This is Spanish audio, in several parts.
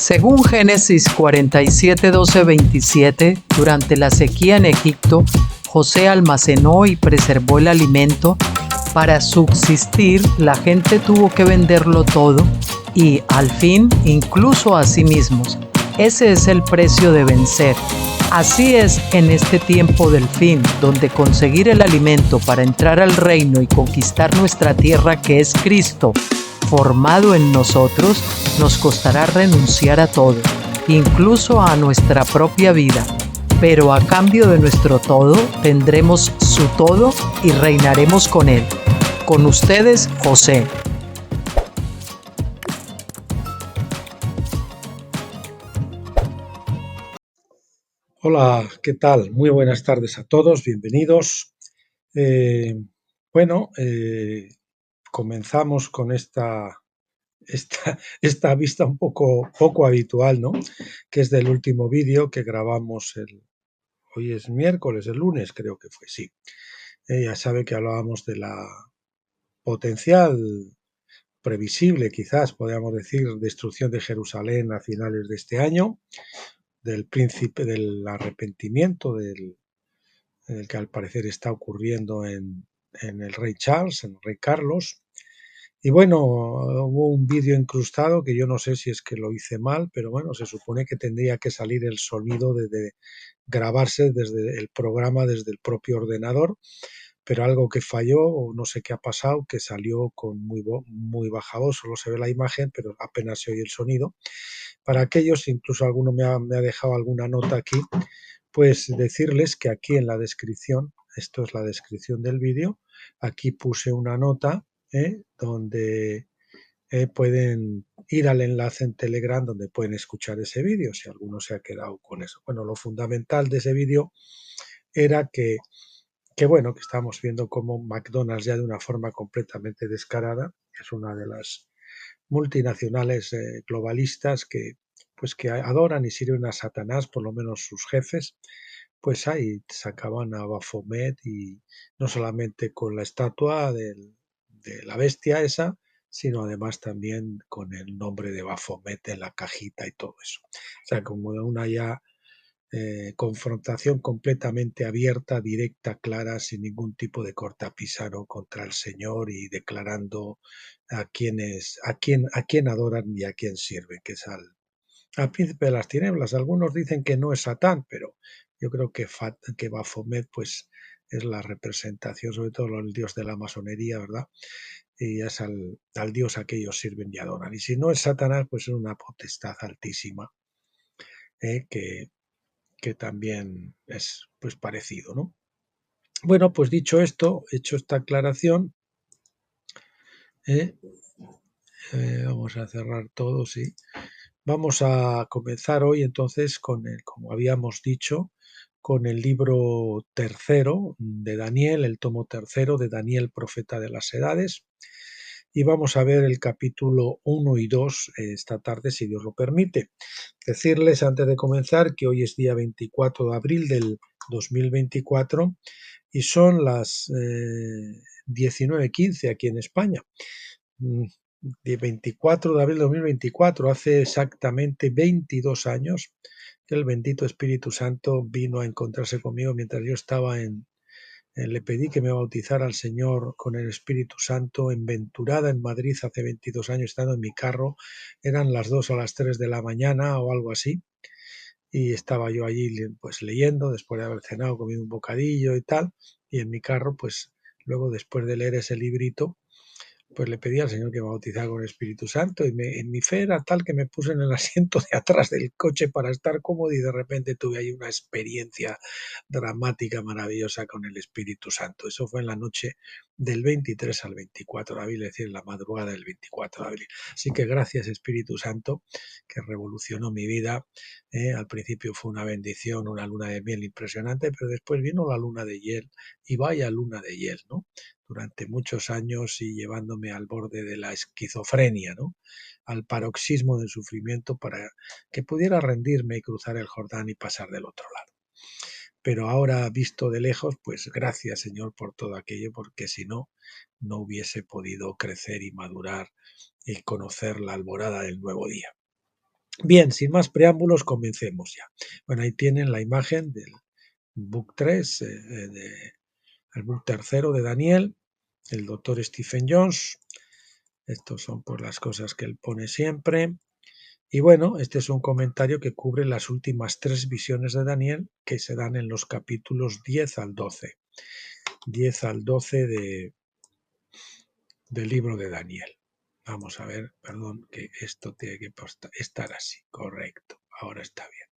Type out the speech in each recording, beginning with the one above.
Según Génesis 47, 12, 27, durante la sequía en Egipto, José almacenó y preservó el alimento. Para subsistir, la gente tuvo que venderlo todo y, al fin, incluso a sí mismos. Ese es el precio de vencer. Así es en este tiempo del fin, donde conseguir el alimento para entrar al reino y conquistar nuestra tierra, que es Cristo, formado en nosotros, nos costará renunciar a todo, incluso a nuestra propia vida. Pero a cambio de nuestro todo, tendremos su todo y reinaremos con él. Con ustedes, José. Hola, ¿qué tal? Muy buenas tardes a todos, bienvenidos. Eh, bueno, comenzamos con esta vista un poco habitual, ¿no? Que es del último vídeo que grabamos hoy es miércoles, el lunes creo que fue, sí. Ya sabe que hablábamos de la potencial, previsible quizás, podríamos decir, destrucción de Jerusalén a finales de este año, del príncipe del arrepentimiento, el que al parecer está ocurriendo en el rey Charles, en el rey Carlos. Y bueno, hubo un vídeo incrustado que yo no sé si es que lo hice mal, pero bueno, se supone que tendría que salir el sonido de grabarse desde el programa, desde el propio ordenador, pero algo que falló o no sé qué ha pasado, que salió con muy baja voz, solo se ve la imagen, pero apenas se oye el sonido. Para aquellos, incluso alguno me ha dejado alguna nota aquí, pues decirles que aquí en la descripción, esto es la descripción del vídeo, aquí puse una nota donde pueden ir al enlace en Telegram donde pueden escuchar ese vídeo, si alguno se ha quedado con eso. Bueno, lo fundamental de ese vídeo era que bueno, que estamos viendo cómo McDonald's ya de una forma completamente descarada, es una de las multinacionales globalistas que pues que adoran y sirven a Satanás, por lo menos sus jefes, pues ahí sacaban a Baphomet y no solamente con la estatua de la bestia esa, sino además también con el nombre de Baphomet en la cajita y todo eso. O sea, como una ya confrontación completamente abierta, directa, clara, sin ningún tipo de cortapisano contra el Señor y declarando a quién adoran y a quién sirven, que es al príncipe de las tinieblas. Algunos dicen que no es Satán, pero yo creo que Baphomet pues es la representación, sobre todo el dios de la masonería, ¿verdad? Y es al dios a que ellos sirven y adoran. Y si no es Satanás, pues es una potestad altísima, ¿eh? Que también es pues parecido, ¿no? Bueno, pues dicho esto, hecho esta aclaración, ¿eh? Vamos a cerrar todo, sí. Vamos a comenzar hoy entonces como habíamos dicho, con el libro tercero de Daniel, el tomo tercero de Daniel, profeta de las edades, y vamos a ver el capítulo 1 y 2 esta tarde, si Dios lo permite. Decirles antes de comenzar que hoy es día 24 de abril del 2024 y son las 19:15 aquí en España. De 24 de abril de 2024, hace exactamente 22 años que el bendito Espíritu Santo vino a encontrarse conmigo mientras yo estaba le pedí que me bautizara al Señor con el Espíritu Santo en Venturada, en Madrid, hace 22 años, estando en mi carro. Eran las 2 o las 3 de la mañana o algo así, y estaba yo allí pues leyendo, después de haber cenado, comido un bocadillo y tal, y en mi carro, pues luego después de leer ese librito, pues le pedí al Señor que me bautizara con el Espíritu Santo y en mi fe era tal que me puse en el asiento de atrás del coche para estar cómodo y de repente tuve ahí una experiencia dramática, maravillosa con el Espíritu Santo. Eso fue en la noche del 23 al 24 de abril, es decir, en la madrugada del 24 de abril. Así que gracias Espíritu Santo, que revolucionó mi vida. Al principio fue una bendición, una luna de miel impresionante, pero después vino la luna de hiel y vaya luna de hiel, ¿no? Durante muchos años y llevándome al borde de la esquizofrenia, ¿no? Al paroxismo del sufrimiento para que pudiera rendirme y cruzar el Jordán y pasar del otro lado. Pero ahora, visto de lejos, pues gracias Señor por todo aquello, porque si no, no hubiese podido crecer y madurar y conocer la alborada del nuevo día. Bien, sin más preámbulos, comencemos ya. Bueno, ahí tienen la imagen del book 3, el book tercero de Daniel, el doctor Stephen Jones. Estos son pues las cosas que él pone siempre. Y bueno, este es un comentario que cubre las últimas 3 visiones de Daniel que se dan en los capítulos 10 al 12. 10 al 12 del libro de Daniel. Vamos a ver, perdón, que esto tiene que estar así, correcto, ahora está bien.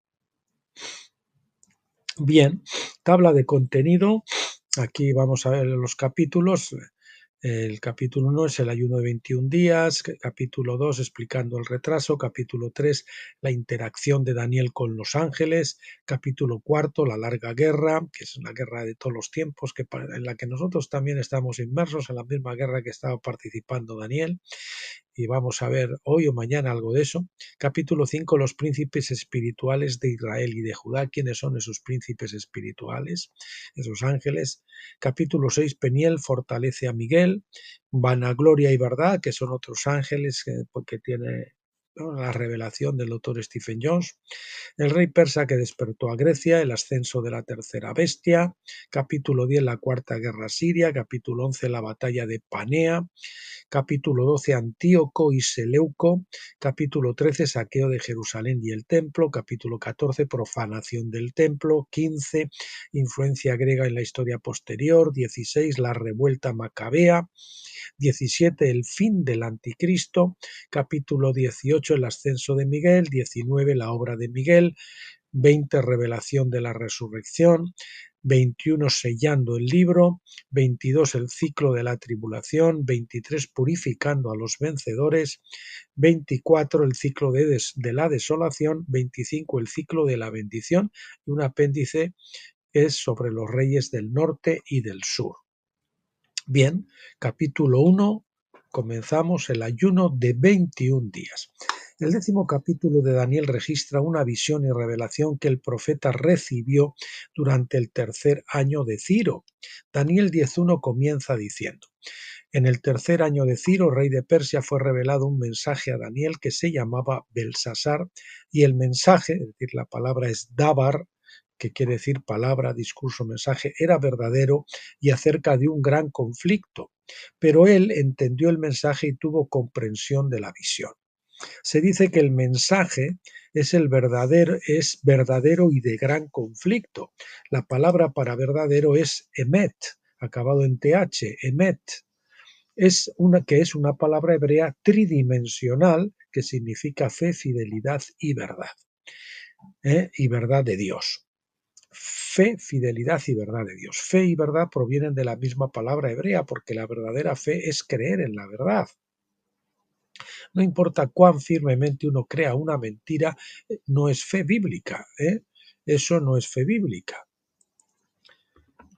Bien, tabla de contenido, aquí vamos a ver los capítulos. El capítulo 1 es el ayuno de 21 días, capítulo 2 explicando el retraso, capítulo 3 la interacción de Daniel con los ángeles, capítulo 4 la larga guerra, que es una guerra de todos los tiempos, en la que nosotros también estamos inmersos en la misma guerra que estaba participando Daniel, y vamos a ver hoy o mañana algo de eso. Capítulo 5, los príncipes espirituales de Israel y de Judá. ¿Quiénes son esos príncipes espirituales? Esos ángeles. Capítulo 6, Peniel fortalece a Miguel. Vanagloria y verdad, que son otros ángeles que tiene la revelación del doctor Stephen Jones. El rey persa que despertó a Grecia, el ascenso de la tercera bestia. Capítulo 10, la cuarta guerra siria. Capítulo 11, la batalla de Panea. Capítulo 12, Antíoco y Seleuco. Capítulo 13, saqueo de Jerusalén y el templo. Capítulo 14, profanación del templo. 15, influencia griega en la historia posterior. 16, la revuelta macabea. 17, el fin del anticristo. Capítulo 18, el ascenso de Miguel. 19, la obra de Miguel. 20, revelación de la resurrección. 21, sellando el libro. 22, el ciclo de la tribulación. 23, purificando a los vencedores. 24, el ciclo de la desolación. 25, el ciclo de la bendición. Y un apéndice es sobre los reyes del norte y del sur. Bien, capítulo 1, comenzamos el ayuno de 21 días. El 10º capítulo de Daniel registra una visión y revelación que el profeta recibió durante el tercer año de Ciro. Daniel 10.1 comienza diciendo: en el tercer año de Ciro, rey de Persia, fue revelado un mensaje a Daniel que se llamaba Belsasar, y el mensaje, es decir, la palabra es Dabar, que quiere decir palabra, discurso, mensaje, era verdadero y acerca de un gran conflicto, pero él entendió el mensaje y tuvo comprensión de la visión. Se dice que el mensaje es verdadero y de gran conflicto. La palabra para verdadero es emet, acabado en th, emet. Es una palabra hebrea tridimensional que significa fe, fidelidad y verdad. Y verdad de Dios. Fe, fidelidad y verdad de Dios. Fe y verdad provienen de la misma palabra hebrea, porque la verdadera fe es creer en la verdad. No importa cuán firmemente uno crea una mentira, no es fe bíblica. Eso no es fe bíblica.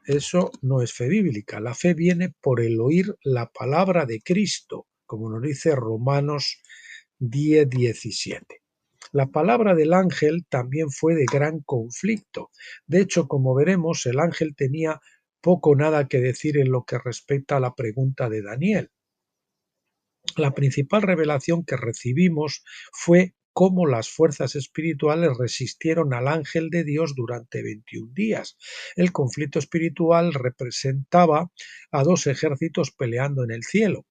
Eso no es fe bíblica. La fe viene por el oír la palabra de Cristo, como nos dice Romanos 10:17. La palabra del ángel también fue de gran conflicto. De hecho, como veremos, el ángel tenía poco o nada que decir en lo que respecta a la pregunta de Daniel. La principal revelación que recibimos fue cómo las fuerzas espirituales resistieron al ángel de Dios durante 21 días. El conflicto espiritual representaba a dos ejércitos peleando en el cielo,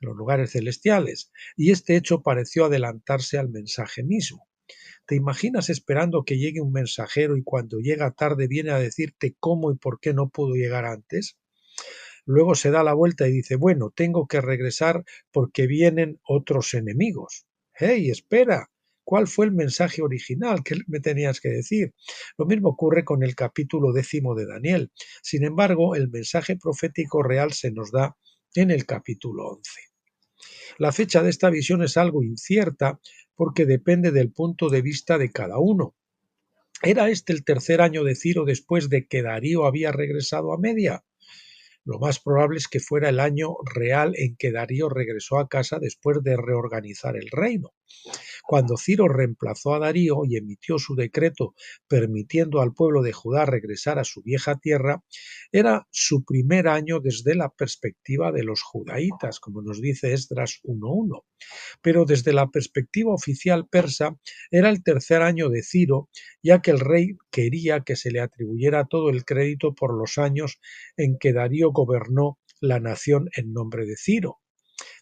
en los lugares celestiales, y este hecho pareció adelantarse al mensaje mismo. ¿Te imaginas esperando que llegue un mensajero y cuando llega tarde viene a decirte cómo y por qué no pudo llegar antes? Luego se da la vuelta y dice: bueno, tengo que regresar porque vienen otros enemigos. ¡Hey, espera! ¿Cuál fue el mensaje original? ¿Qué me tenías que decir? Lo mismo ocurre con el capítulo 10 de Daniel. Sin embargo, el mensaje profético real se nos da en el capítulo 11. La fecha de esta visión es algo incierta porque depende del punto de vista de cada uno. ¿Era este el tercer año de Ciro después de que Darío había regresado a Media? Lo más probable es que fuera el año real en que Darío regresó a casa después de reorganizar el reino. Cuando Ciro reemplazó a Darío y emitió su decreto permitiendo al pueblo de Judá regresar a su vieja tierra, era su primer año desde la perspectiva de los judaítas, como nos dice Esdras 1.1. Pero desde la perspectiva oficial persa era el tercer año de Ciro, ya que el rey quería que se le atribuyera todo el crédito por los años en que Darío gobernó la nación en nombre de Ciro.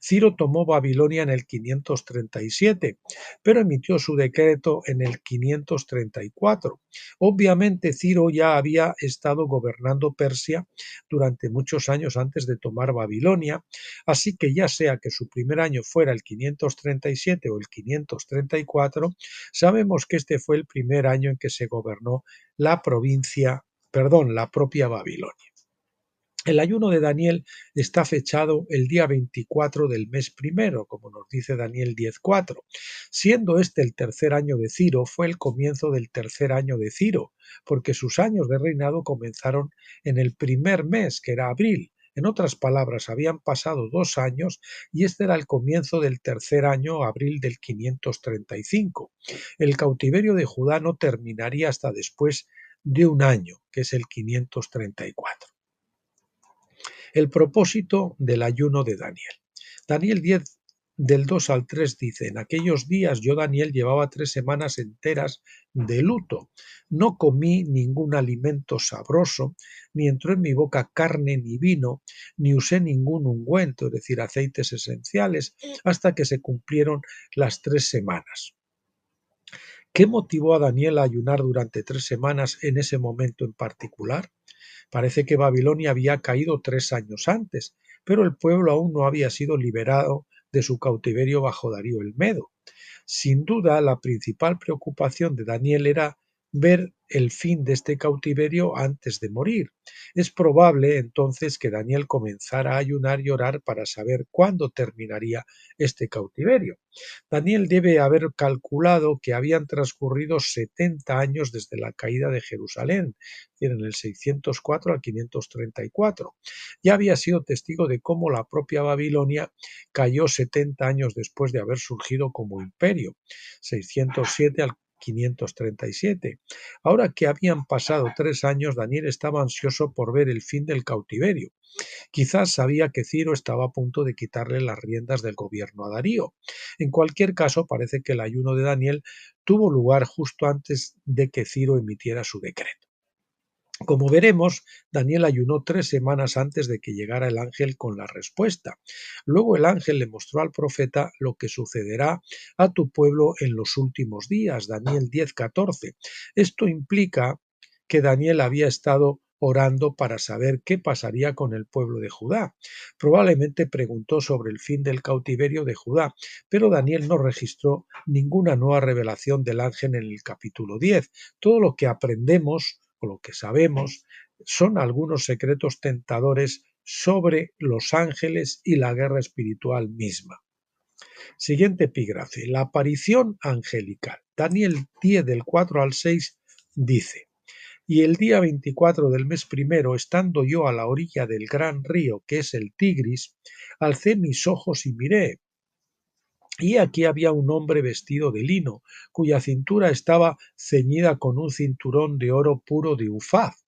Ciro tomó Babilonia en el 537, pero emitió su decreto en el 534. Obviamente Ciro ya había estado gobernando Persia durante muchos años antes de tomar Babilonia, así que ya sea que su primer año fuera el 537 o el 534, sabemos que este fue el primer año en que se gobernó la propia Babilonia. El ayuno de Daniel está fechado el día 24 del mes primero, como nos dice Daniel 10.4. Siendo este el tercer año de Ciro, fue el comienzo del tercer año de Ciro, porque sus años de reinado comenzaron en el primer mes, que era abril. En otras palabras, habían pasado 2 años y este era el comienzo del tercer año, abril del 535. El cautiverio de Judá no terminaría hasta después de un año, que es el 534. El propósito del ayuno de Daniel. Daniel 10 del 2 al 3 dice, en aquellos días yo Daniel llevaba 3 semanas enteras de luto. No comí ningún alimento sabroso, ni entró en mi boca carne ni vino, ni usé ningún ungüento, es decir, aceites esenciales, hasta que se cumplieron las 3 semanas. ¿Qué motivó a Daniel a ayunar durante 3 semanas en ese momento en particular? Parece que Babilonia había caído 3 años antes, pero el pueblo aún no había sido liberado de su cautiverio bajo Darío el Medo. Sin duda, la principal preocupación de Daniel era ver el fin de este cautiverio antes de morir. Es probable entonces que Daniel comenzara a ayunar y orar para saber cuándo terminaría este cautiverio. Daniel debe haber calculado que habían transcurrido 70 años desde la caída de Jerusalén, en el 604 al 534. Ya había sido testigo de cómo la propia Babilonia cayó 70 años después de haber surgido como imperio, 607 al 537. Ahora que habían pasado 3 años, Daniel estaba ansioso por ver el fin del cautiverio. Quizás sabía que Ciro estaba a punto de quitarle las riendas del gobierno a Darío. En cualquier caso, parece que el ayuno de Daniel tuvo lugar justo antes de que Ciro emitiera su decreto. Como veremos, Daniel ayunó 3 semanas antes de que llegara el ángel con la respuesta. Luego el ángel le mostró al profeta lo que sucederá a tu pueblo en los últimos días, Daniel 10:14. Esto implica que Daniel había estado orando para saber qué pasaría con el pueblo de Judá. Probablemente preguntó sobre el fin del cautiverio de Judá, pero Daniel no registró ninguna nueva revelación del ángel en el capítulo 10. Todo lo que aprendemos o lo que sabemos son algunos secretos tentadores sobre los ángeles y la guerra espiritual misma. Siguiente epígrafe, la aparición angelical. Daniel 10 del 4 al 6 dice, y el día 24 del mes primero, estando yo a la orilla del gran río que es el Tigris, alcé mis ojos y miré, y aquí había un hombre vestido de lino, cuya cintura estaba ceñida con un cinturón de oro puro de Ufaz.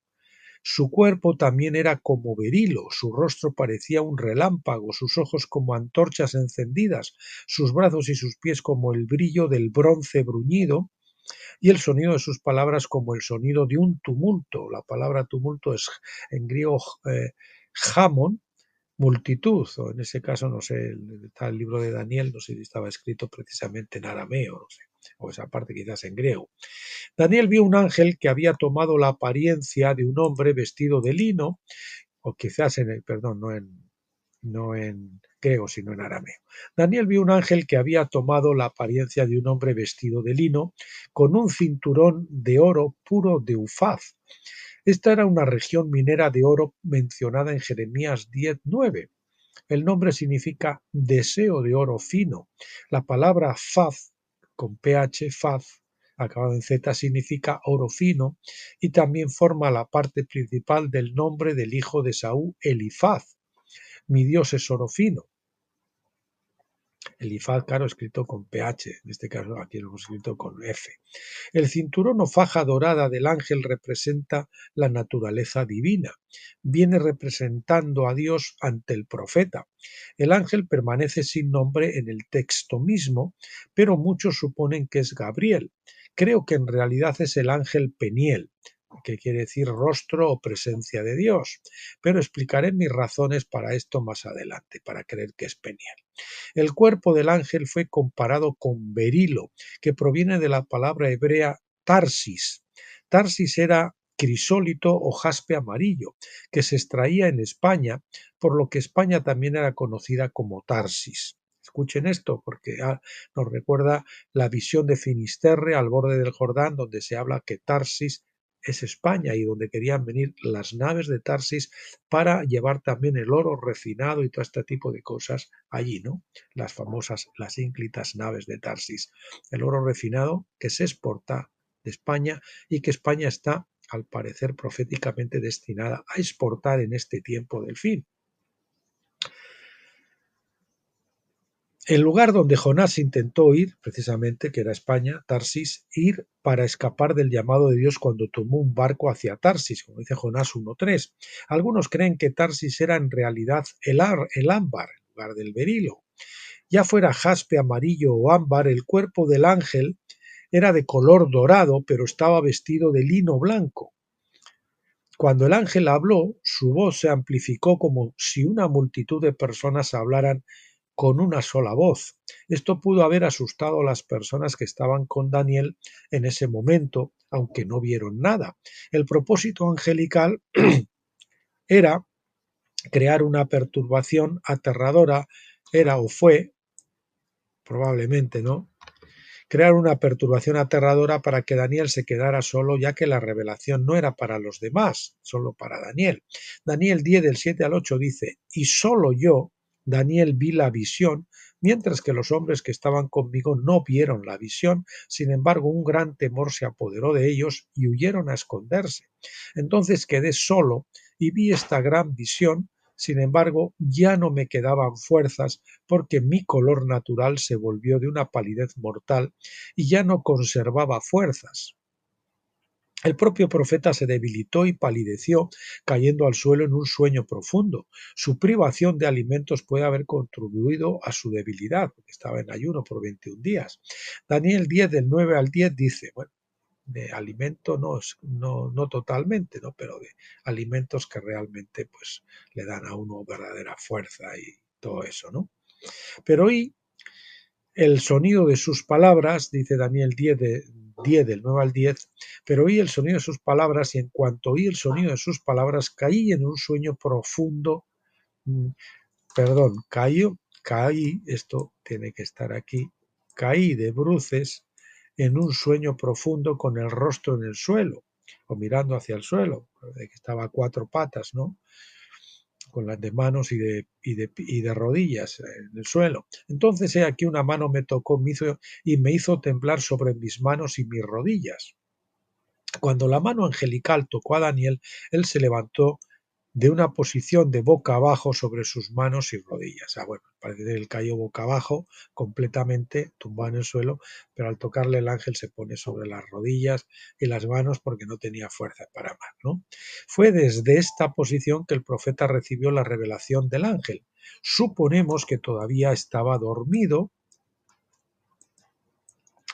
Su cuerpo también era como berilo, su rostro parecía un relámpago, sus ojos como antorchas encendidas, sus brazos y sus pies como el brillo del bronce bruñido, y el sonido de sus palabras como el sonido de un tumulto. La palabra tumulto es en griego jamón, multitud, o en ese caso, no sé, está el libro de Daniel, no sé si estaba escrito precisamente en arameo, no sé, o esa parte quizás en griego. Daniel vio un ángel que había tomado la apariencia de un hombre vestido de lino, o quizás en el, perdón, no en griego, sino en arameo. Daniel vio un ángel que había tomado la apariencia de un hombre vestido de lino, con un cinturón de oro puro de Ufaz. Esta era una región minera de oro mencionada en Jeremías 10:9. El nombre significa deseo de oro fino. La palabra faz, con ph, faz, acabado en z, significa oro fino y también forma la parte principal del nombre del hijo de Saúl, Elifaz. Mi Dios es oro fino. Elifaz, claro, escrito con PH, en este caso aquí lo hemos escrito con F. El cinturón o faja dorada del ángel representa la naturaleza divina. Viene representando a Dios ante el profeta. El ángel permanece sin nombre en el texto mismo, pero muchos suponen que es Gabriel. Creo que en realidad es el ángel Peniel, que quiere decir rostro o presencia de Dios, pero explicaré mis razones para esto más adelante, para creer que es Peniel. El cuerpo del ángel fue comparado con berilo, que proviene de la palabra hebrea tarsis. Tarsis era crisólito o jaspe amarillo, que se extraía en España, por lo que España también era conocida como Tarsis. Escuchen esto, porque nos recuerda la visión de Finisterre al borde del Jordán, donde se habla que Tarsis es España y donde querían venir las naves de Tarsis para llevar también el oro refinado y todo este tipo de cosas allí, ¿no? Las famosas, las ínclitas naves de Tarsis. El oro refinado que se exporta de España y que España está, al parecer, proféticamente destinada a exportar en este tiempo del fin. El lugar donde Jonás intentó ir, precisamente, que era España, Tarsis, ir para escapar del llamado de Dios cuando tomó un barco hacia Tarsis, como dice Jonás 1.3. Algunos creen que Tarsis era en realidad el ámbar, el lugar del berilo. Ya fuera jaspe, amarillo o ámbar, el cuerpo del ángel era de color dorado, pero estaba vestido de lino blanco. Cuando el ángel habló, su voz se amplificó como si una multitud de personas hablaran con una sola voz. Esto pudo haber asustado a las personas que estaban con Daniel en ese momento, aunque no vieron nada. El propósito angelical era crear una perturbación aterradora, era o fue, probablemente, ¿no? Crear una perturbación aterradora para que Daniel se quedara solo, ya que la revelación no era para los demás, solo para Daniel. Daniel 10 del 7 al 8 dice, y solo yo, Daniel, vi la visión, mientras que los hombres que estaban conmigo no vieron la visión. Sin embargo, un gran temor se apoderó de ellos y huyeron a esconderse. Entonces quedé solo y vi esta gran visión. Sin embargo, ya no me quedaban fuerzas porque mi color natural se volvió de una palidez mortal y ya no conservaba fuerzas. El propio profeta se debilitó y palideció, cayendo al suelo en un sueño profundo. Su privación de alimentos puede haber contribuido a su debilidad, porque estaba en ayuno por 21 días. Daniel 10 del 9 al 10 dice, bueno, de alimento no totalmente, ¿no? Pero de alimentos que realmente pues le dan a uno verdadera fuerza y todo eso, ¿no? Pero oí el sonido de sus palabras, dice Daniel 10 del 9 al 10, pero oí el sonido de sus palabras y en cuanto oí el sonido de sus palabras caí en un sueño profundo, caí, esto tiene que estar aquí, caí de bruces en un sueño profundo con el rostro en el suelo o mirando hacia el suelo, que estaba a cuatro patas, ¿no? Con las de manos y de rodillas en el suelo. Entonces he aquí una mano me tocó y me hizo temblar sobre mis manos y mis rodillas. Cuando la mano angelical tocó a Daniel, él se levantó de una posición de boca abajo sobre sus manos y rodillas. Bueno, parece que él cayó boca abajo, completamente tumbado en el suelo, pero al tocarle el ángel se pone sobre las rodillas y las manos porque no tenía fuerza para más, ¿no? Fue desde esta posición que el profeta recibió la revelación del ángel. Suponemos que todavía estaba dormido,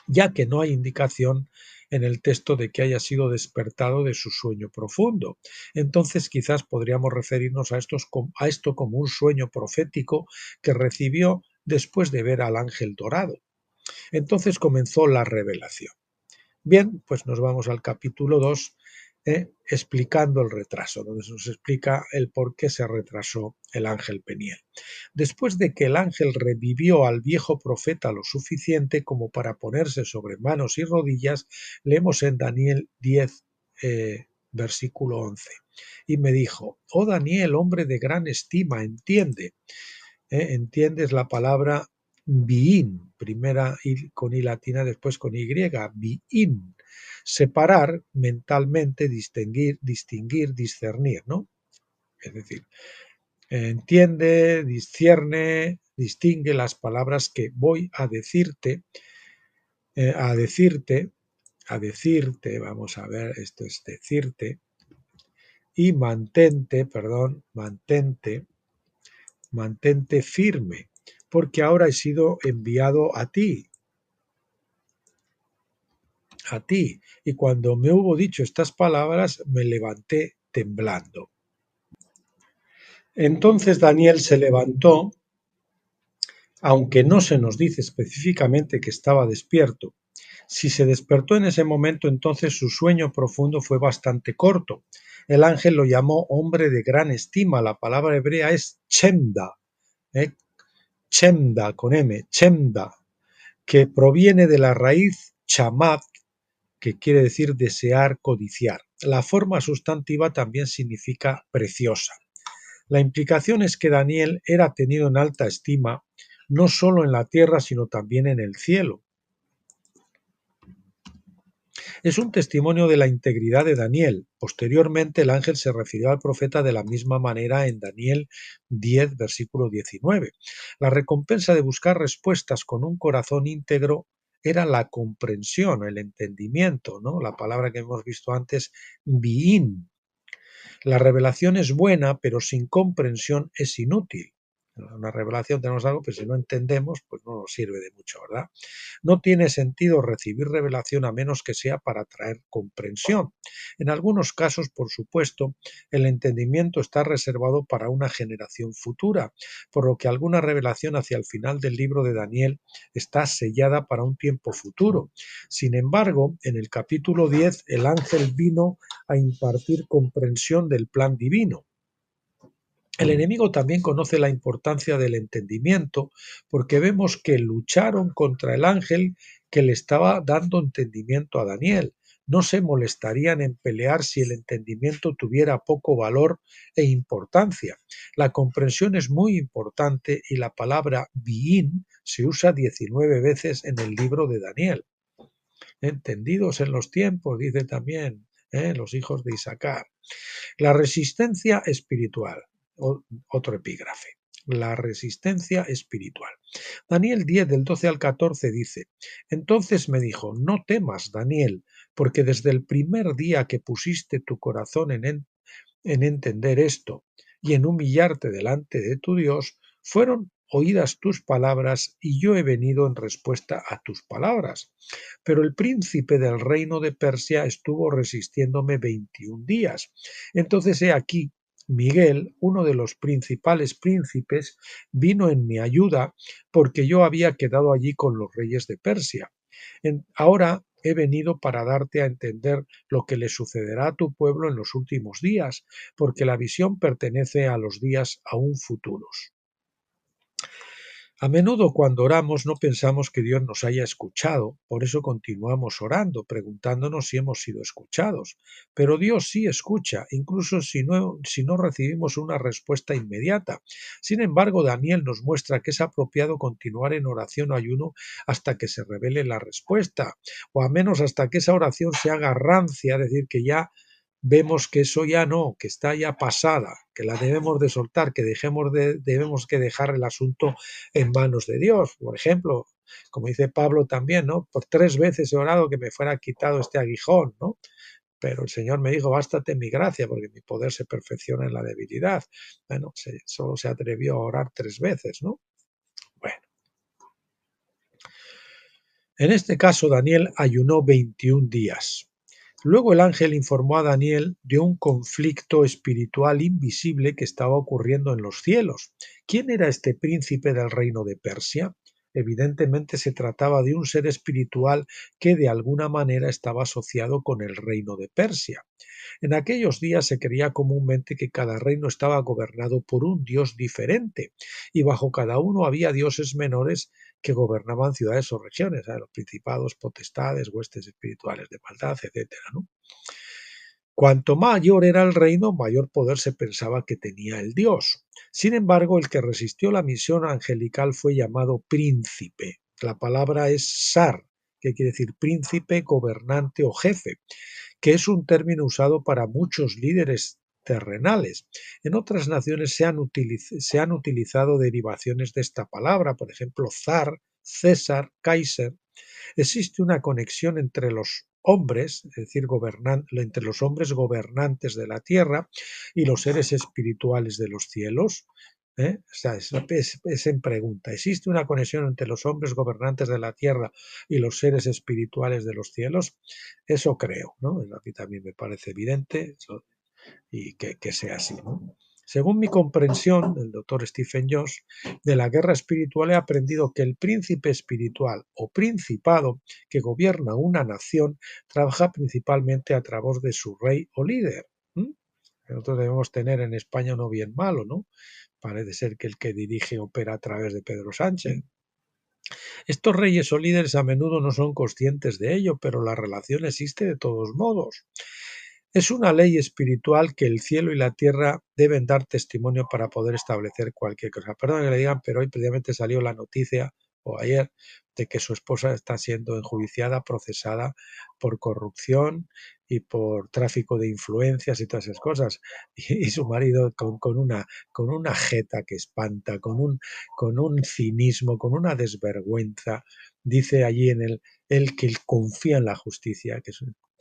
ya que no hay indicación en el texto de que haya sido despertado de su sueño profundo. Entonces quizás podríamos referirnos a esto como un sueño profético que recibió después de ver al ángel dorado. Entonces comenzó la revelación. Bien, pues nos vamos al capítulo 2, explicando el retraso, donde se nos explica el por qué se retrasó el ángel Peniel. Después de que el ángel revivió al viejo profeta lo suficiente como para ponerse sobre manos y rodillas, leemos en Daniel 10, versículo 11. Y me dijo, oh Daniel, hombre de gran estima, entiende. ¿Entiendes la palabra biín? Primera con I latina, después con Y, biín. Separar mentalmente, distinguir, discernir, ¿no? Es decir, entiende, discierne, distingue las palabras que voy a decirte, vamos a ver, esto es decirte, y mantente firme, porque ahora he sido enviado a ti, y cuando me hubo dicho estas palabras, me levanté temblando. Entonces Daniel se levantó, aunque no se nos dice específicamente que estaba despierto. Si se despertó en ese momento, entonces su sueño profundo fue bastante corto. El ángel lo llamó hombre de gran estima. La palabra hebrea es chemda, chemda con M, chemda, que proviene de la raíz chamad, que quiere decir desear, codiciar. La forma sustantiva también significa preciosa. La implicación es que Daniel era tenido en alta estima, no solo en la tierra, sino también en el cielo. Es un testimonio de la integridad de Daniel. Posteriormente, el ángel se refirió al profeta de la misma manera en Daniel 10, versículo 19. La recompensa de buscar respuestas con un corazón íntegro era la comprensión, el entendimiento, ¿no? La palabra que hemos visto antes, biín. La revelación es buena, pero sin comprensión es inútil. Una revelación tenemos algo, pero si no entendemos, pues no nos sirve de mucho, ¿verdad? No tiene sentido recibir revelación a menos que sea para traer comprensión. En algunos casos, por supuesto, el entendimiento está reservado para una generación futura, por lo que alguna revelación hacia el final del libro de Daniel está sellada para un tiempo futuro. Sin embargo, en el capítulo 10, el ángel vino a impartir comprensión del plan divino. El enemigo también conoce la importancia del entendimiento porque vemos que lucharon contra el ángel que le estaba dando entendimiento a Daniel. No se molestarían en pelear si el entendimiento tuviera poco valor e importancia. La comprensión es muy importante y la palabra biín se usa 19 veces en el libro de Daniel. Entendidos en los tiempos, dice también, los hijos de Isaacar. La resistencia espiritual. Otro epígrafe. La resistencia espiritual. Daniel 10 del 12 al 14 dice: Entonces me dijo, no temas, Daniel, porque desde el primer día que pusiste tu corazón en entender esto y en humillarte delante de tu Dios, fueron oídas tus palabras y yo he venido en respuesta a tus palabras. Pero el príncipe del reino de Persia estuvo resistiéndome 21 días. Entonces he aquí, Miguel, uno de los principales príncipes, vino en mi ayuda porque yo había quedado allí con los reyes de Persia. Ahora he venido para darte a entender lo que le sucederá a tu pueblo en los últimos días, porque la visión pertenece a los días aún futuros. A menudo cuando oramos no pensamos que Dios nos haya escuchado, por eso continuamos orando, preguntándonos si hemos sido escuchados. Pero Dios sí escucha, incluso si no recibimos una respuesta inmediata. Sin embargo, Daniel nos muestra que es apropiado continuar en oración o ayuno hasta que se revele la respuesta, o a menos hasta que esa oración se haga rancia, es decir, que ya vemos que eso ya no, que está ya pasada, que la debemos de soltar, que debemos que dejar el asunto en manos de Dios. Por ejemplo, como dice Pablo también, ¿no? Por 3 veces he orado que me fuera quitado este aguijón, ¿no? Pero el Señor me dijo, bástate mi gracia, porque mi poder se perfecciona en la debilidad. Bueno, solo se atrevió a orar 3 veces, ¿no? Bueno. En este caso, Daniel ayunó 21 días. Luego el ángel informó a Daniel de un conflicto espiritual invisible que estaba ocurriendo en los cielos. ¿Quién era este príncipe del reino de Persia? Evidentemente se trataba de un ser espiritual que de alguna manera estaba asociado con el reino de Persia. En aquellos días se creía comúnmente que cada reino estaba gobernado por un dios diferente y bajo cada uno había dioses menores que gobernaban ciudades o regiones, los principados, potestades, huestes espirituales de maldad, etcétera, ¿no? Cuanto mayor era el reino, mayor poder se pensaba que tenía el dios. Sin embargo, el que resistió la misión angelical fue llamado príncipe. La palabra es sar, que quiere decir príncipe, gobernante o jefe, que es un término usado para muchos líderes terrenales. En otras naciones se han utilizado derivaciones de esta palabra, por ejemplo, zar, César, Kaiser. Existe una conexión entre los hombres, es decir, entre los hombres gobernantes de la tierra y los seres espirituales de los cielos. O sea, es en pregunta. ¿Existe una conexión entre los hombres gobernantes de la tierra y los seres espirituales de los cielos? Eso creo, ¿no? A mí también me parece evidente y que sea así, ¿no? Según mi comprensión, del doctor Stephen Jones, de la guerra espiritual he aprendido que el príncipe espiritual o principado que gobierna una nación trabaja principalmente a través de su rey o líder. Nosotros debemos tener en España uno bien malo, ¿no? Parece ser que el que dirige opera a través de Pedro Sánchez. Estos reyes o líderes a menudo no son conscientes de ello, pero la relación existe de todos modos. Es una ley espiritual que el cielo y la tierra deben dar testimonio para poder establecer cualquier cosa. Perdón que le digan, pero hoy precisamente salió la noticia, o ayer, de que su esposa está siendo enjuiciada, procesada por corrupción y por tráfico de influencias y todas esas cosas. Y su marido con una jeta que espanta, con un cinismo, con una desvergüenza, dice allí el que confía en la justicia, que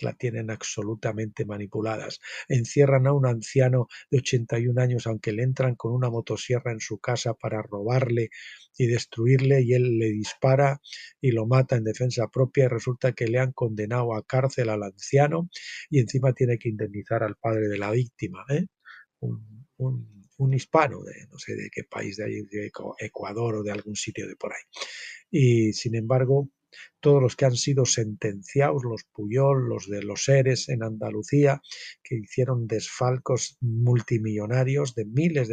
la tienen absolutamente manipuladas. Encierran a un anciano de 81 años, aunque le entran con una motosierra en su casa para robarle y destruirle, y él le dispara y lo mata en defensa propia, y resulta que le han condenado a cárcel al anciano y encima tiene que indemnizar al padre de la víctima, un hispano de no sé de qué país, de ahí, de Ecuador o de algún sitio de por ahí. Y sin embargo, todos los que han sido sentenciados, los Puyol, los de los Eres en Andalucía, que hicieron desfalcos multimillonarios de miles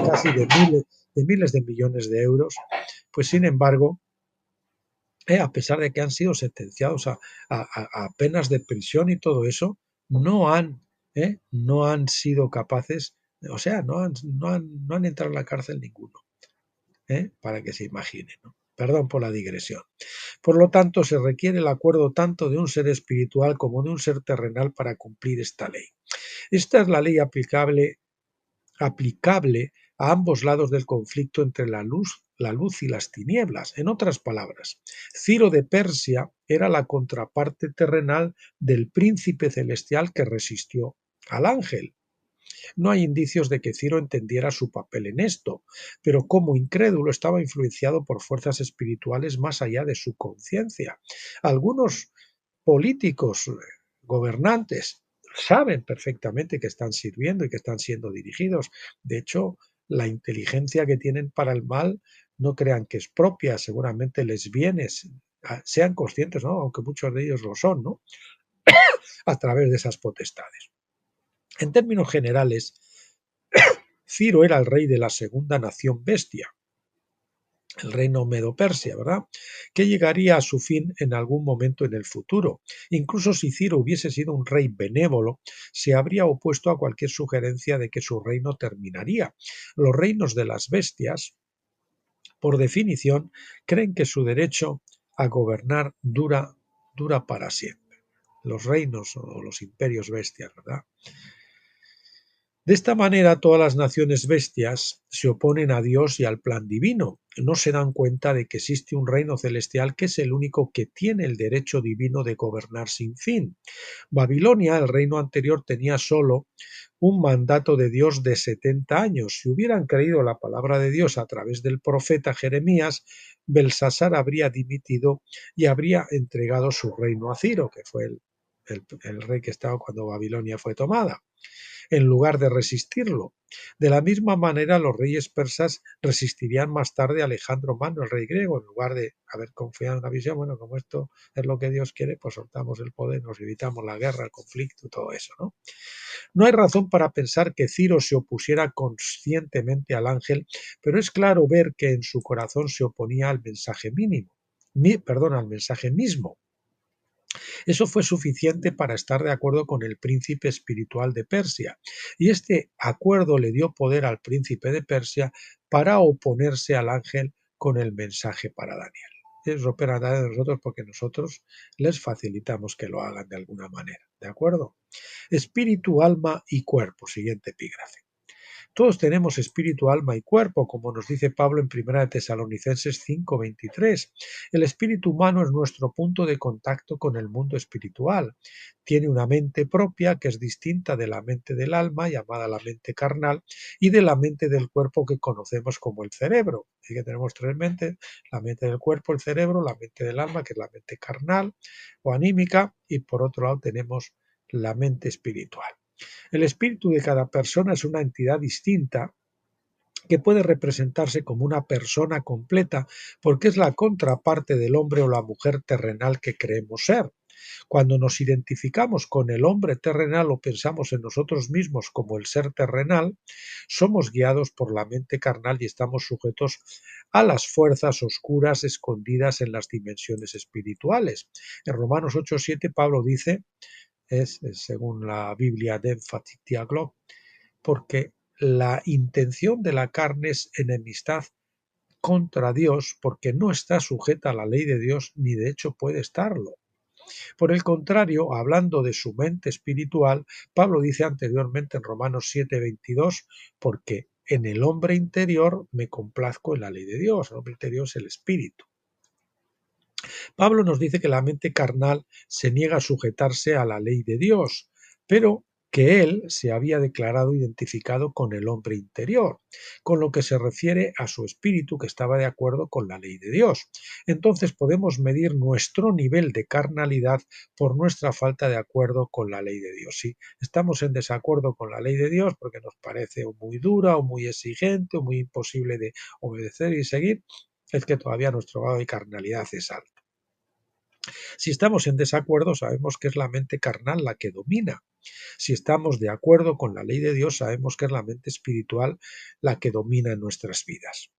casi de miles de millones de euros, pues sin embargo, a pesar de que han sido sentenciados a penas de prisión y todo eso, no han sido capaces, o sea, no han entrado en la cárcel ninguno, para que se imaginen, ¿no? Perdón por la digresión. Por lo tanto, se requiere el acuerdo tanto de un ser espiritual como de un ser terrenal para cumplir esta ley. Esta es la ley aplicable a ambos lados del conflicto entre la luz y las tinieblas. En otras palabras, Ciro de Persia era la contraparte terrenal del príncipe celestial que resistió al ángel. No hay indicios de que Ciro entendiera su papel en esto, pero como incrédulo estaba influenciado por fuerzas espirituales más allá de su conciencia. Algunos políticos, gobernantes, saben perfectamente que están sirviendo y que están siendo dirigidos. De hecho, la inteligencia que tienen para el mal no crean que es propia, seguramente les viene, sean conscientes, ¿no? Aunque muchos de ellos lo son, ¿no? A través de esas potestades. En términos generales, Ciro era el rey de la segunda nación bestia, el reino Medo-Persia, ¿verdad? Que llegaría a su fin en algún momento en el futuro. Incluso si Ciro hubiese sido un rey benévolo, se habría opuesto a cualquier sugerencia de que su reino terminaría. Los reinos de las bestias, por definición, creen que su derecho a gobernar dura para siempre. Los reinos o los imperios bestias, ¿verdad? De esta manera, todas las naciones bestias se oponen a Dios y al plan divino. No se dan cuenta de que existe un reino celestial que es el único que tiene el derecho divino de gobernar sin fin. Babilonia, el reino anterior, tenía solo un mandato de Dios de 70 años. Si hubieran creído la palabra de Dios a través del profeta Jeremías, Belsasar habría dimitido y habría entregado su reino a Ciro, que fue el rey que estaba cuando Babilonia fue tomada, en lugar de resistirlo. De la misma manera, los reyes persas resistirían más tarde a Alejandro Magno, el rey griego, en lugar de haber confiado en una visión, bueno, como esto es lo que Dios quiere, pues soltamos el poder, nos evitamos la guerra, el conflicto, todo eso, ¿no? No hay razón para pensar que Ciro se opusiera conscientemente al ángel, pero es claro ver que en su corazón se oponía al mensaje al mensaje mismo. Eso fue suficiente para estar de acuerdo con el príncipe espiritual de Persia, y este acuerdo le dio poder al príncipe de Persia para oponerse al ángel con el mensaje para Daniel. ellos operan a través de nosotros porque nosotros les facilitamos que lo hagan de alguna manera, ¿de acuerdo? Espíritu, alma y cuerpo, siguiente epígrafe. Todos tenemos espíritu, alma y cuerpo, como nos dice Pablo en 1 Tesalonicenses 5:23. El espíritu humano es nuestro punto de contacto con el mundo espiritual. Tiene una mente propia que es distinta de la mente del alma, llamada la mente carnal, y de la mente del cuerpo que conocemos como el cerebro. Así que tenemos tres mentes: la mente del cuerpo, el cerebro; la mente del alma, que es la mente carnal o anímica, y por otro lado tenemos la mente espiritual. El espíritu de cada persona es una entidad distinta que puede representarse como una persona completa porque es la contraparte del hombre o la mujer terrenal que creemos ser. Cuando nos identificamos con el hombre terrenal o pensamos en nosotros mismos como el ser terrenal, somos guiados por la mente carnal y estamos sujetos a las fuerzas oscuras escondidas en las dimensiones espirituales. En Romanos 8:7 Pablo dice, según la Biblia de Emphatic Dialog, porque la intención de la carne es enemistad contra Dios, porque no está sujeta a la ley de Dios, ni de hecho puede estarlo. Por el contrario, hablando de su mente espiritual, Pablo dice anteriormente en Romanos 7:22, porque en el hombre interior me complazco en la ley de Dios. El hombre interior es el espíritu. Pablo nos dice que la mente carnal se niega a sujetarse a la ley de Dios, pero que él se había declarado identificado con el hombre interior, con lo que se refiere a su espíritu que estaba de acuerdo con la ley de Dios. Entonces podemos medir nuestro nivel de carnalidad por nuestra falta de acuerdo con la ley de Dios. Si estamos en desacuerdo con la ley de Dios porque nos parece o muy dura o muy exigente o muy imposible de obedecer y seguir, es que todavía nuestro grado de carnalidad es alto. Si estamos en desacuerdo, sabemos que es la mente carnal la que domina. Si estamos de acuerdo con la ley de Dios, sabemos que es la mente espiritual la que domina en nuestras vidas.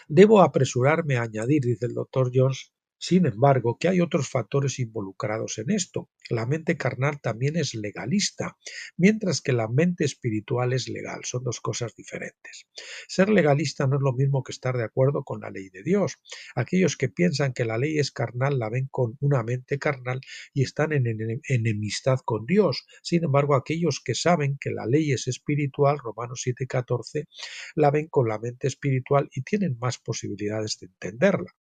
Debo apresurarme a añadir, dice el doctor Jones, sin embargo, que hay otros factores involucrados en esto. La mente carnal también es legalista, mientras que la mente espiritual es legal. Son dos cosas diferentes. Ser legalista no es lo mismo que estar de acuerdo con la ley de Dios. Aquellos que piensan que la ley es carnal la ven con una mente carnal y están en enemistad con Dios. Sin embargo, aquellos que saben que la ley es espiritual, Romanos 7:14, la ven con la mente espiritual y tienen más posibilidades de entenderla.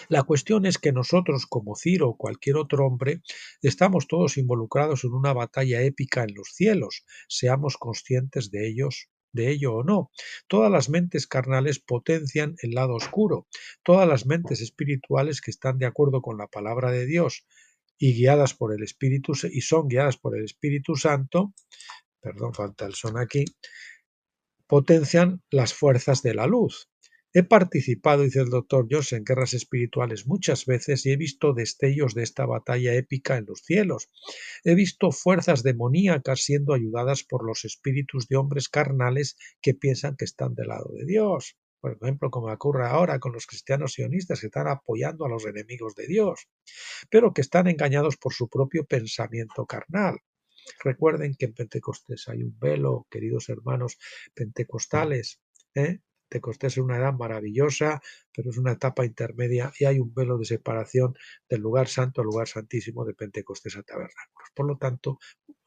La cuestión es que nosotros, como Ciro o cualquier otro hombre, estamos todos involucrados en una batalla épica en los cielos, seamos conscientes de ello o no. Todas las mentes carnales potencian el lado oscuro. Todas las mentes espirituales que están de acuerdo con la palabra de Dios y guiadas por el Espíritu y son guiadas por el Espíritu Santo, perdón, falta el son aquí, potencian las fuerzas de la luz. He participado, dice el doctor Joss, en guerras espirituales muchas veces y he visto destellos de esta batalla épica en los cielos. He visto fuerzas demoníacas siendo ayudadas por los espíritus de hombres carnales que piensan que están del lado de Dios. Por ejemplo, como ocurre ahora con los cristianos sionistas que están apoyando a los enemigos de Dios, pero que están engañados por su propio pensamiento carnal. Recuerden que en Pentecostés hay un velo, queridos hermanos pentecostales. Pentecostés es una edad maravillosa, pero es una etapa intermedia y hay un velo de separación del lugar santo al lugar santísimo de Pentecostés a tabernáculos. Por lo tanto,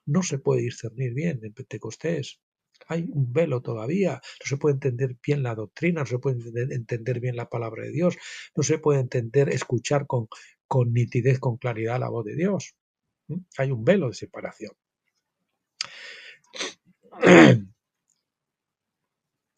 no se puede discernir bien en Pentecostés. Hay un velo todavía, no se puede entender bien la doctrina, no se puede entender bien la palabra de Dios, no se puede escuchar con nitidez, con claridad la voz de Dios. Hay un velo de separación.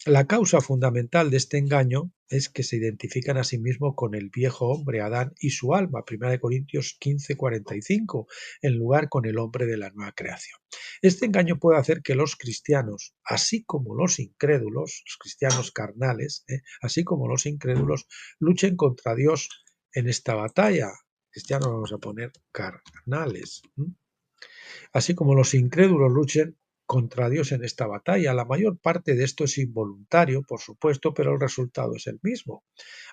La causa fundamental de este engaño es que se identifican a sí mismos con el viejo hombre, Adán, y su alma, 1 Corintios 15:45, en lugar con el hombre de la nueva creación. Este engaño puede hacer que los cristianos, así como los incrédulos, los cristianos carnales, así como los incrédulos, luchen contra Dios en esta batalla. Cristianos vamos a poner carnales. Así como los incrédulos luchen contra Dios en esta batalla. La mayor parte de esto es involuntario, por supuesto, pero el resultado es el mismo.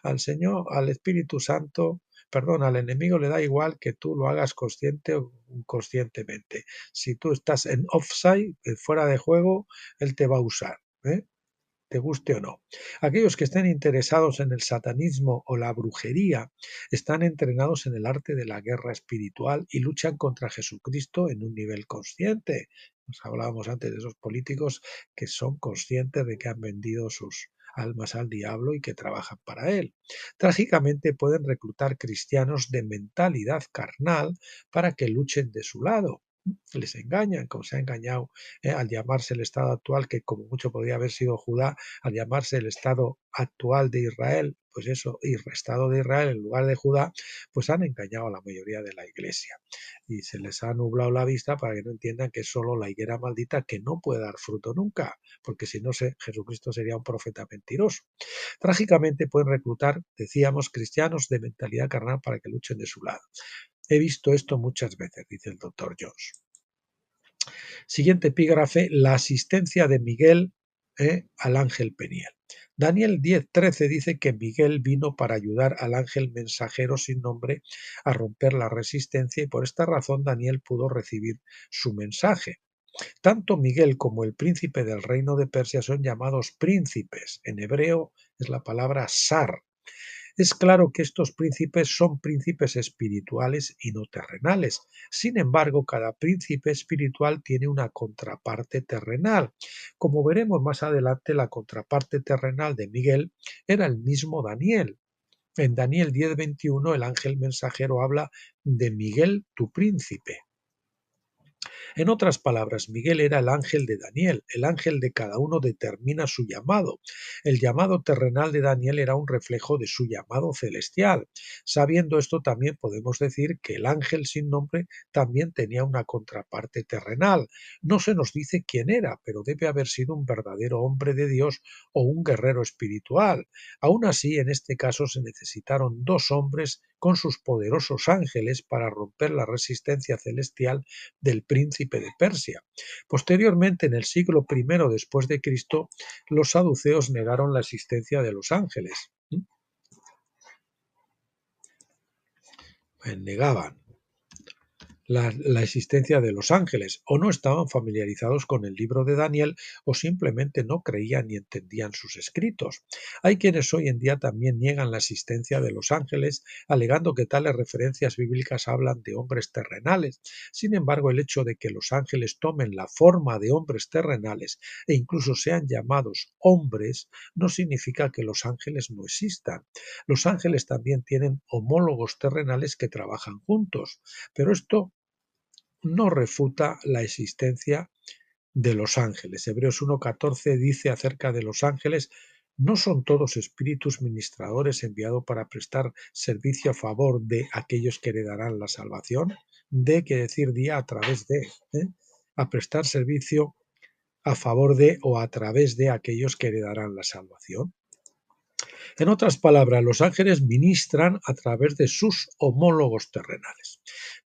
Al Señor, al Espíritu Santo, perdón, al enemigo le da igual que tú lo hagas consciente o inconscientemente. Si tú estás en offside, fuera de juego, él te va a usar. te guste o no. Aquellos que estén interesados en el satanismo o la brujería están entrenados en el arte de la guerra espiritual y luchan contra Jesucristo en un nivel consciente. Nos hablábamos antes de esos políticos que son conscientes de que han vendido sus almas al diablo y que trabajan para él. Trágicamente pueden reclutar cristianos de mentalidad carnal para que luchen de su lado. Les engañan, como se ha engañado al llamarse el Estado actual, que como mucho podría haber sido Judá, al llamarse el Estado actual de Israel, pues eso, y Estado de Israel en lugar de Judá, pues han engañado a la mayoría de la Iglesia. Y se les ha nublado la vista para que no entiendan que es solo la higuera maldita que no puede dar fruto nunca, porque si no, Jesucristo sería un profeta mentiroso. Trágicamente pueden reclutar, decíamos, cristianos de mentalidad carnal para que luchen de su lado. He visto esto muchas veces, dice el doctor Jones. Siguiente epígrafe, la asistencia de Miguel al ángel Peniel. Daniel 10:13 dice que Miguel vino para ayudar al ángel mensajero sin nombre a romper la resistencia y por esta razón Daniel pudo recibir su mensaje. Tanto Miguel como el príncipe del reino de Persia son llamados príncipes. En hebreo es la palabra sar. Es claro que estos príncipes son príncipes espirituales y no terrenales. Sin embargo, cada príncipe espiritual tiene una contraparte terrenal. Como veremos más adelante, la contraparte terrenal de Miguel era el mismo Daniel. En Daniel 10:21 el ángel mensajero habla de Miguel, tu príncipe. En otras palabras, Miguel era el ángel de Daniel. El ángel de cada uno determina su llamado. El llamado terrenal de Daniel era un reflejo de su llamado celestial. Sabiendo esto, también podemos decir que el ángel sin nombre también tenía una contraparte terrenal. No se nos dice quién era, pero debe haber sido un verdadero hombre de Dios o un guerrero espiritual. Aún así, en este caso se necesitaron dos hombres con sus poderosos ángeles para romper la resistencia celestial del príncipe de Persia. Posteriormente, en el siglo I después de Cristo, los saduceos negaron la existencia de los ángeles. Negaban la existencia de los ángeles, o no estaban familiarizados con el libro de Daniel, o simplemente no creían ni entendían sus escritos. Hay quienes hoy en día también niegan la existencia de los ángeles, alegando que tales referencias bíblicas hablan de hombres terrenales. Sin embargo, el hecho de que los ángeles tomen la forma de hombres terrenales e incluso sean llamados hombres, no significa que los ángeles no existan. Los ángeles también tienen homólogos terrenales que trabajan juntos, pero esto no refuta la existencia de los ángeles. Hebreos 1:14 dice acerca de los ángeles: ¿no son todos espíritus ministradores enviados para prestar servicio a favor de aquellos que heredarán la salvación? De quiere decir día a través de, a prestar servicio a favor de o a través de aquellos que heredarán la salvación. En otras palabras, los ángeles ministran a través de sus homólogos terrenales.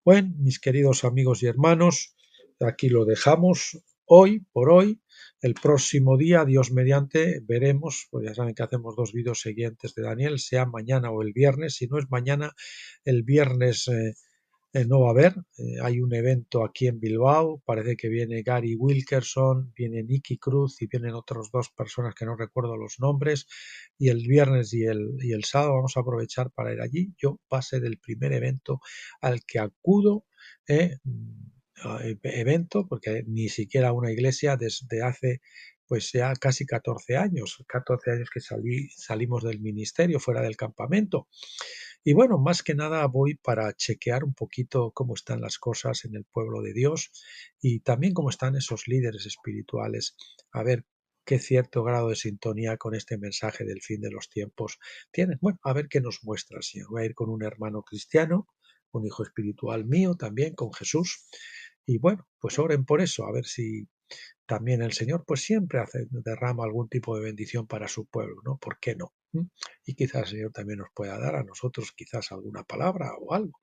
Bueno, mis queridos amigos y hermanos, aquí lo dejamos hoy por hoy. El próximo día, Dios mediante, veremos, pues ya saben que hacemos 2 vídeos siguientes de Daniel, sea mañana o el viernes. Si no es mañana, el viernes no va a haber. Hay un evento aquí en Bilbao, parece que viene Gary Wilkerson, viene Nicky Cruz y vienen otras 2 personas que no recuerdo los nombres, y el viernes y el sábado vamos a aprovechar para ir allí. Yo va a ser el primer evento al que acudo, evento, porque ni siquiera una iglesia desde hace pues ya casi 14 años que salimos del ministerio, fuera del campamento. Y bueno, más que nada voy para chequear un poquito cómo están las cosas en el pueblo de Dios y también cómo están esos líderes espirituales, a ver qué cierto grado de sintonía con este mensaje del fin de los tiempos tienen. Bueno, a ver qué nos muestra el Señor. Voy a ir con un hermano cristiano, un hijo espiritual mío también, con Jesús. Y bueno, pues oren por eso, a ver si también el Señor pues siempre derrama algún tipo de bendición para su pueblo, ¿no? ¿Por qué no? Y quizás el Señor también nos pueda dar a nosotros quizás alguna palabra o algo.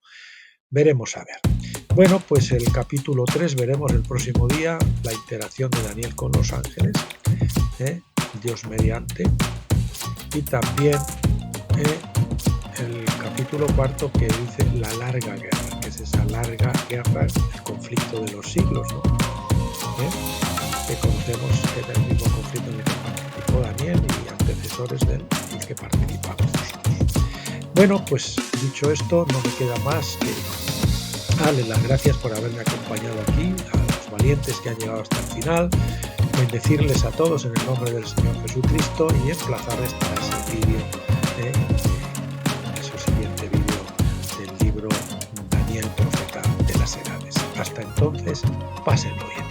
Veremos a ver. Bueno, pues el capítulo 3 veremos el próximo día, la interacción de Daniel con los ángeles, Dios mediante, y también el capítulo 4 que dice la larga guerra, que es esa larga guerra, el conflicto de los siglos, ¿no? Que conocemos que es el mismo conflicto en el que participó Daniel y antecesores de él, y que participamos nosotros. Bueno, pues dicho esto, no me queda más que darle las gracias por haberme acompañado aquí, a los valientes que han llegado hasta el final, bendecirles a todos en el nombre del Señor Jesucristo y emplazarles para ese vídeo, ese siguiente vídeo del libro Daniel, profeta de las edades. Hasta entonces, pásenlo bien.